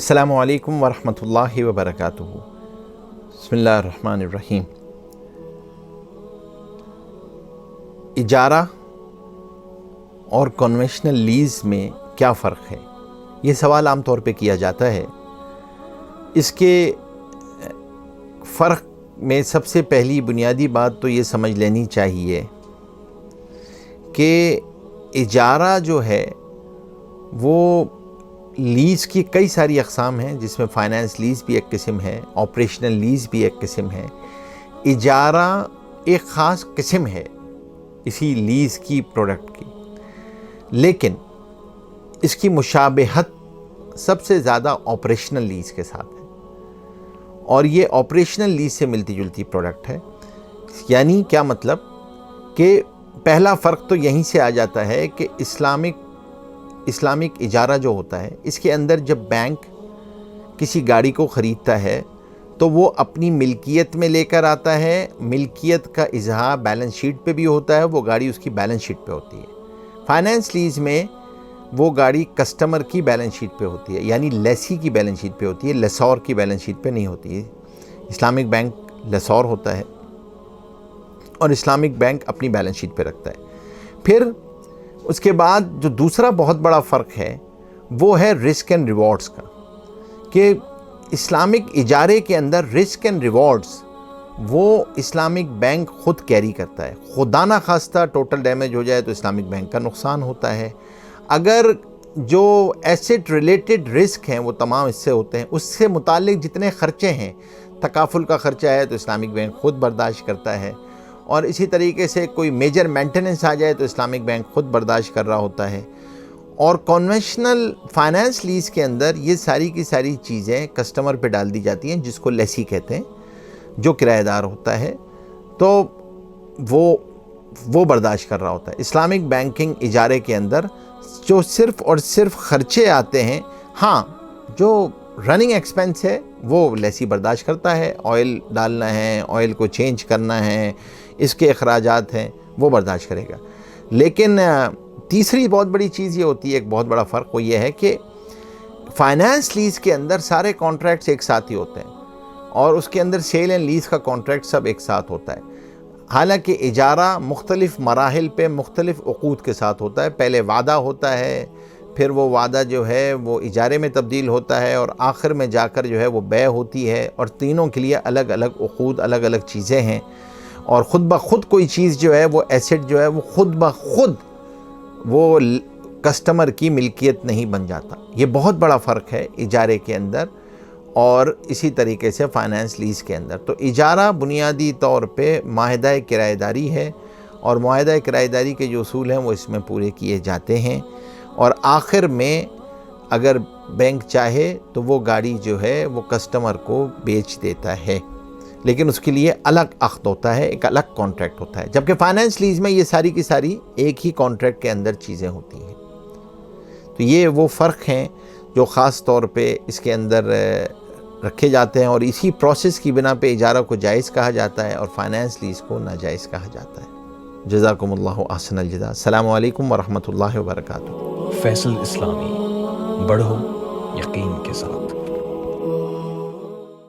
السلام علیکم ورحمۃ اللہ وبرکاتہ۔ بسم اللہ الرحمن الرحیم۔ اجارہ اور کنونشنل لیز میں کیا فرق ہے؟ یہ سوال عام طور پہ کیا جاتا ہے۔ اس کے فرق میں سب سے پہلی بنیادی بات تو یہ سمجھ لینی چاہیے کہ اجارہ جو ہے وہ لیز کی کئی ساری اقسام ہیں، جس میں فائنانس لیز بھی ایک قسم ہے، آپریشنل لیز بھی ایک قسم ہے۔ اجارہ ایک خاص قسم ہے اسی لیز کی پروڈکٹ کی، لیکن اس کی مشابہت سب سے زیادہ آپریشنل لیز کے ساتھ ہے، اور یہ آپریشنل لیز سے ملتی جلتی پروڈکٹ ہے۔ یعنی کیا مطلب کہ پہلا فرق تو یہیں سے آ جاتا ہے کہ اسلامک اجارہ جو ہوتا ہے، اس کے اندر جب بینک کسی گاڑی کو خریدتا ہے تو وہ اپنی ملکیت میں لے کر آتا ہے، ملکیت کا اظہار بیلنس شیٹ پہ بھی ہوتا ہے، وہ گاڑی اس کی بیلنس شیٹ پہ ہوتی ہے۔ فائنانس لیز میں وہ گاڑی کسٹمر کی بیلنس شیٹ پہ ہوتی ہے، یعنی لیسی کی بیلنس شیٹ پہ ہوتی ہے، لیسور کی بیلنس شیٹ پہ نہیں ہوتی ہے۔ اسلامک بینک لیسور ہوتا ہے اور اسلامک بینک اپنی بیلنس شیٹ پہ رکھتا ہے۔ پھر اس کے بعد جو دوسرا بہت بڑا فرق ہے وہ ہے رسک اینڈ ریوارڈز کا، کہ اسلامک اجارے کے اندر رسک اینڈ ریوارڈز وہ اسلامک بینک خود کیری کرتا ہے۔ خدا نہ خواستہ ٹوٹل ڈیمیج ہو جائے تو اسلامک بینک کا نقصان ہوتا ہے۔ اگر جو ایسٹ ریلیٹڈ رسک ہیں وہ تمام اس سے ہوتے ہیں، اس سے متعلق جتنے خرچے ہیں، تکافل کا خرچہ ہے تو اسلامک بینک خود برداشت کرتا ہے، اور اسی طریقے سے کوئی میجر مینٹیننس آ جائے تو اسلامک بینک خود برداشت کر رہا ہوتا ہے۔ اور کنونشنل فائنانس لیز کے اندر یہ ساری کی ساری چیزیں کسٹمر پہ ڈال دی جاتی ہیں، جس کو لیسی کہتے ہیں، جو کرایہ دار ہوتا ہے، تو وہ برداشت کر رہا ہوتا ہے۔ اسلامک بینکنگ اجارے کے اندر جو صرف اور صرف خرچے آتے ہیں، ہاں جو رننگ ایکسپنس ہے وہ لیسی برداشت کرتا ہے، آئل ڈالنا ہے، آئل کو چینج کرنا ہے، اس کے اخراجات ہیں، وہ برداشت کرے گا۔ لیکن تیسری بہت بڑی چیز یہ ہوتی ہے، ایک بہت بڑا فرق وہ یہ ہے کہ فائنانس لیز کے اندر سارے کانٹریکٹس ایک ساتھ ہی ہوتے ہیں، اور اس کے اندر سیل اینڈ لیز کا کانٹریکٹ سب ایک ساتھ ہوتا ہے۔ حالانکہ اجارہ مختلف مراحل پہ مختلف عقود کے ساتھ ہوتا ہے۔ پہلے وعدہ ہوتا ہے، پھر وہ وعدہ جو ہے وہ اجارے میں تبدیل ہوتا ہے، اور آخر میں جا کر جو ہے وہ بیع ہوتی ہے، اور تینوں کے لیے الگ الگ عقود، الگ الگ چیزیں ہیں، اور خود بخود کوئی چیز جو ہے وہ ایسٹ جو ہے وہ خود بخود وہ کسٹمر کی ملکیت نہیں بن جاتا۔ یہ بہت بڑا فرق ہے اجارے کے اندر اور اسی طریقے سے فائنانس لیز کے اندر۔ تو اجارہ بنیادی طور پہ معاہدہ کرایہ داری ہے، اور معاہدہ کرایہ داری کے جو اصول ہیں وہ اس میں پورے کیے جاتے ہیں، اور آخر میں اگر بینک چاہے تو وہ گاڑی جو ہے وہ کسٹمر کو بیچ دیتا ہے، لیکن اس کے لیے الگ عقد ہوتا ہے، ایک الگ کانٹریکٹ ہوتا ہے۔ جبکہ فائنانس لیز میں یہ ساری کی ساری ایک ہی کانٹریکٹ کے اندر چیزیں ہوتی ہیں۔ تو یہ وہ فرق ہیں جو خاص طور پہ اس کے اندر رکھے جاتے ہیں، اور اسی پروسیس کی بنا پہ اجارہ کو جائز کہا جاتا ہے اور فائنانس لیز کو ناجائز کہا جاتا ہے۔ جزاکم اللہ احسن الجزاء۔ السلام علیکم ورحمۃ اللہ وبرکاتہ۔ فیصل اسلامی، بڑھو یقین کے ساتھ۔